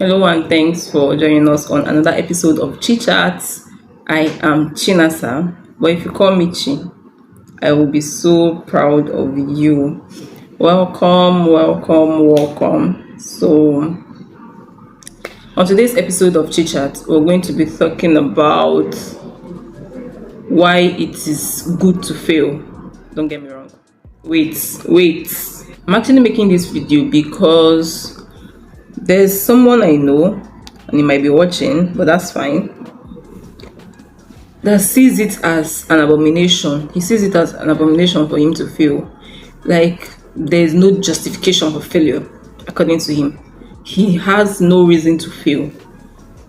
Hello and thanks for joining us on another episode of Chi Chats. I am Chinasa, but if you call me Chi, I will be so proud of you. Welcome. So, on today's episode of Chi Chat, we're going to be talking about why it is good to fail. Don't get me wrong. Wait. I'm actually making this video because there's someone I know, and he might be watching, but that's fine, that sees it as an abomination. He sees it as an abomination for him to fail. Like, there's no justification for failure, according to him. He has no reason to fail.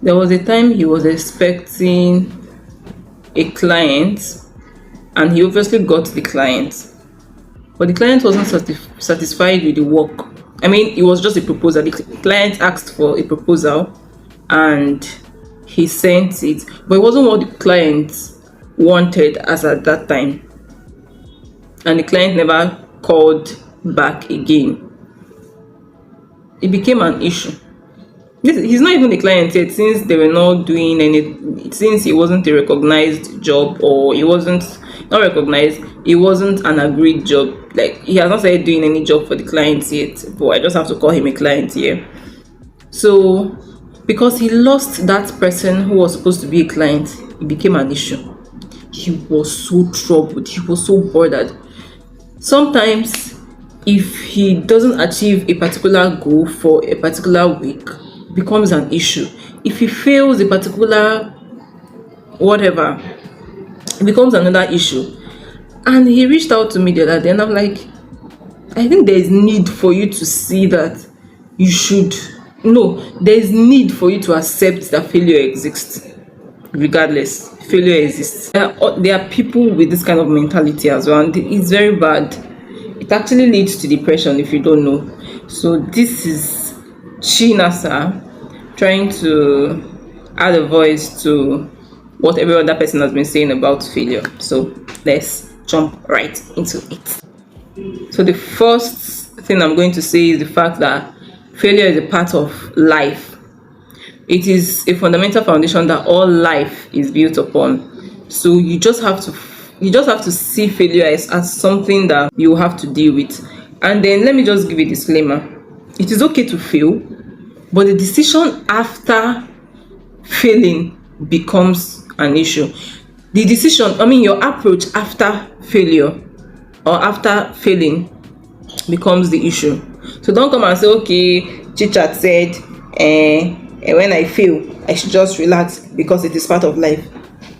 There was a time he was expecting a client, and he obviously got the client, but the client wasn't satisfied with the work. I mean, it was just a proposal. The client asked for a proposal and he sent it, but it wasn't what the client wanted as at that time. And the client never called back again. It became an issue. He's not even the client yet, since they were not doing any, since it wasn't a recognized job, or it wasn't not recognized, it wasn't an agreed job. Like, he has not started doing any job for the clients yet, but I just have to call him a client here. So, because he lost that person who was supposed to be a client, it became an issue. He was so troubled, he was so bothered. Sometimes, if he doesn't achieve a particular goal for a particular week, it becomes an issue. If he fails a particular whatever, it becomes another issue. And he reached out to me the other day, and I'm like, I think there's need for you to see that there's need for you to accept that failure exists. Regardless, failure exists. There are people with this kind of mentality as well, and it's very bad. It actually leads to depression if you don't know. So this is Chinasa trying to add a voice to what every other person has been saying about failure. So let's jump right into it. So the first thing I'm going to say is the fact that failure is a part of life. It is a fundamental foundation that all life is built upon. So you just have to see failure as something that you have to deal with. And then let me just give a disclaimer. It is okay to fail, but the decision after failing becomes an issue. Your approach after failure or after failing becomes the issue. So don't come and say, okay, Chichat said, when I fail, I should just relax because it is part of life.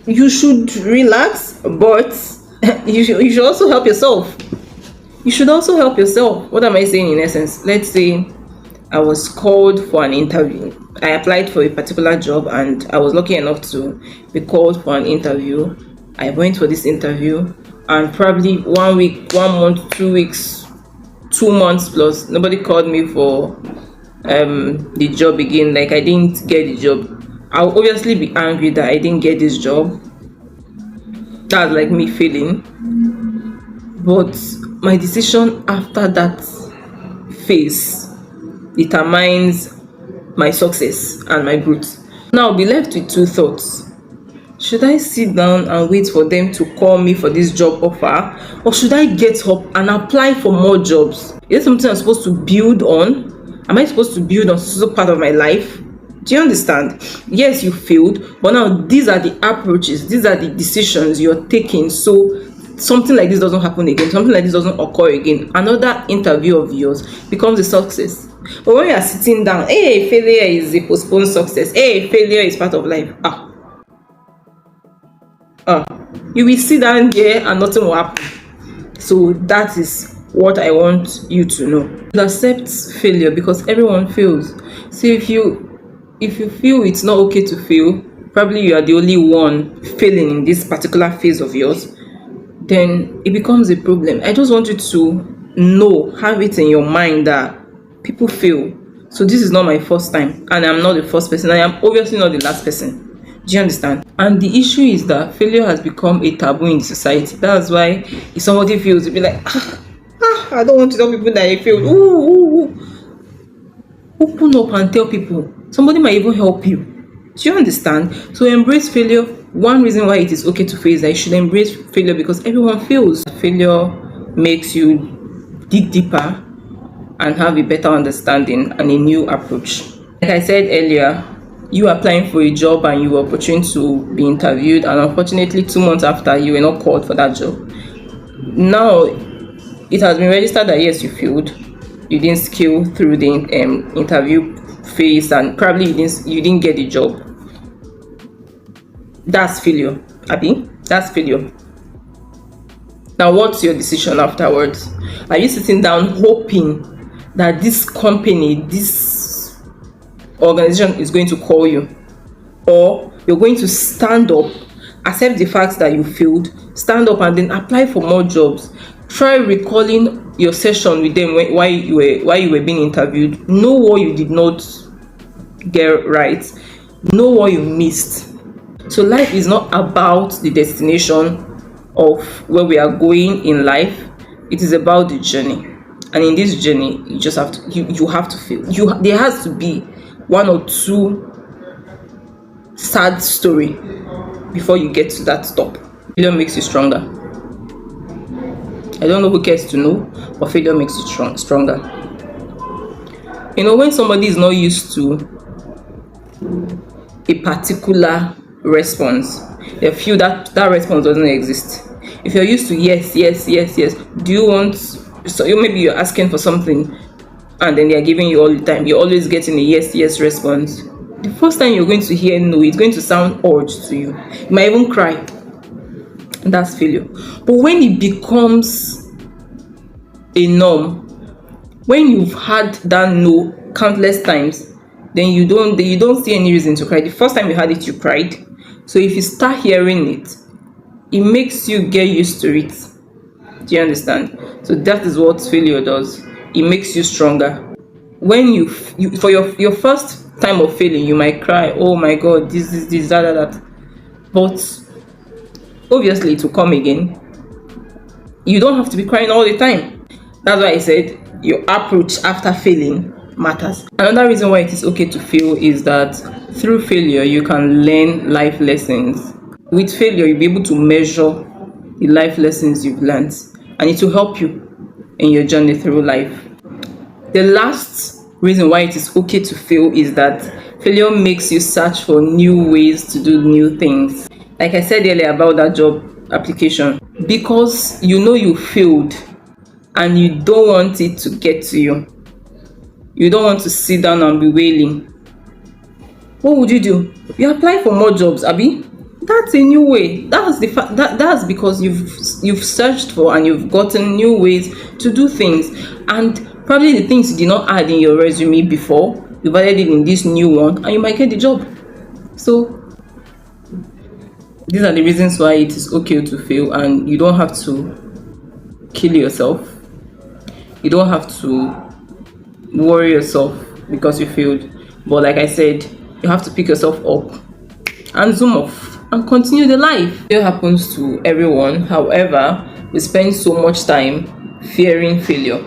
You should relax, but you should also help yourself. You should also help yourself. What am I saying in essence? Let's say I was called for an interview. I applied for a particular job and I was lucky enough to be called for an interview. I went for this interview, and probably 1 week, 1 month, 2 weeks, 2 months plus, nobody called me for the job again. Like, I didn't get the job. I'll obviously be angry that I didn't get this job. That's like me failing. But my decision after that phase determines my success and my growth. Now I'll be left with two thoughts. Should I sit down and wait for them to call me for this job offer, or should I get up and apply for more jobs? Is it something I'm supposed to build on? Am I supposed to build on some part of my life? Do you understand? Yes, you failed, but now these are the approaches, these are the decisions you're taking, so something like this doesn't happen again, something like this doesn't occur again. Another interview of yours becomes a success. But when you are sitting down, hey, failure is a postponed success. Hey, failure is part of life. You will sit down there and nothing will happen. So that is what I want you to know. Accept failure, because everyone fails. So if you feel it's not okay to fail, probably you are the only one failing in this particular phase of yours, then it becomes a problem. I just want you to have it in your mind that people fail. So this is not my first time, and I'm not the first person. I am obviously not the last person. Do you understand? And the issue is that failure has become a taboo in society. That's why if somebody fails, you'll be like, I don't want to tell people that I failed. Ooh. Open up and tell people. Somebody might even help you. Do you understand? So embrace failure. One reason why it is okay to fail is that you should embrace failure, because everyone fails. Failure makes you dig deeper and have a better understanding and a new approach. Like I said earlier, you applying for a job and you were opportune to be interviewed, and unfortunately 2 months after you were not called for that job. Now it has been registered that yes, you failed, you didn't scale through the interview phase, and probably you didn't get the job. That's failure, Abby. That's failure. Now what's your decision afterwards? Are you sitting down hoping that this company, this organization is going to call you, or you're going to stand up, accept the fact that you failed, stand up and then apply for more jobs? Try recalling your session with them while you were being interviewed. Know what you did not get right, know what you missed. So life is not about the destination of where we are going in life. It is about the journey, and in this journey you just have to you have to fail. There has to be 1 or 2 sad story before you get to that stop. Failure makes you stronger. I don't know who cares to know, but failure makes you stronger. You know, when somebody is not used to a particular response, they feel that response doesn't exist. If you're used to yes, do you want, so maybe you're asking for something and then they're giving you all the time, you're always getting a yes response. The first time you're going to hear no, it's going to sound odd to you. You might even cry. That's failure. But when it becomes a norm, when you've had that no countless times, then you don't see any reason to cry. The first time you had it, you cried. So if you start hearing it, it makes you get used to it. Do you understand? So that is what failure does. It makes you stronger. When you for your first time of failing, you might cry, oh my god, this that, but obviously it will come again. You don't have to be crying all the time. That's why I said your approach after failing matters. Another reason why it is okay to fail is that through failure you can learn life lessons. With failure you'll be able to measure the life lessons you've learned, and it will help you in your journey through life. The last reason why it is okay to fail is that failure makes you search for new ways to do new things. Like I said earlier about that job application, because you know you failed and you don't want it to get to you. You don't want to sit down and be wailing. What would you do? You apply for more jobs, Abby. That's a new way. That's because you've searched for and you've gotten new ways to do things, and probably the things you did not add in your resume before, you've added it in this new one, and you might get the job. So these are the reasons why it is okay to fail, and you don't have to kill yourself. You don't have to worry yourself because you failed. But like I said, you have to pick yourself up and zoom off and continue the life. It happens to everyone. However, we spend so much time fearing failure,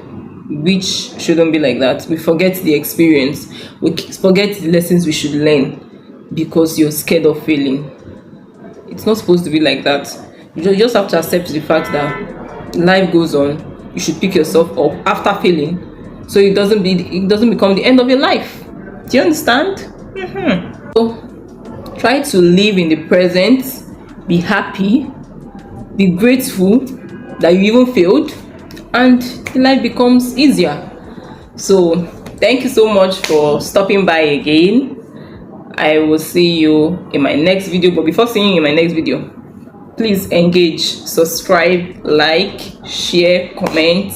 which shouldn't be like that. We forget the experience. We forget the lessons we should learn because you're scared of failing. It's not supposed to be like that. You just have to accept the fact that life goes on. You should pick yourself up after failing, so it doesn't become the end of your life. Do you understand? So try to live in the present, be happy, be grateful that you even failed, and life becomes easier. So thank you so much for stopping by again. I will see you in my next video, but before seeing you in my next video, please engage, subscribe, like, share, comment.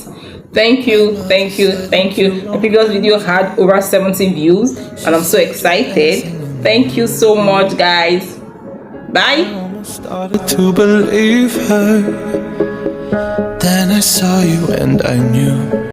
Thank you. The previous video had over 70 views and I'm so excited. Thank you so much, guys. Bye. I started to believe her. Then I saw you and I knew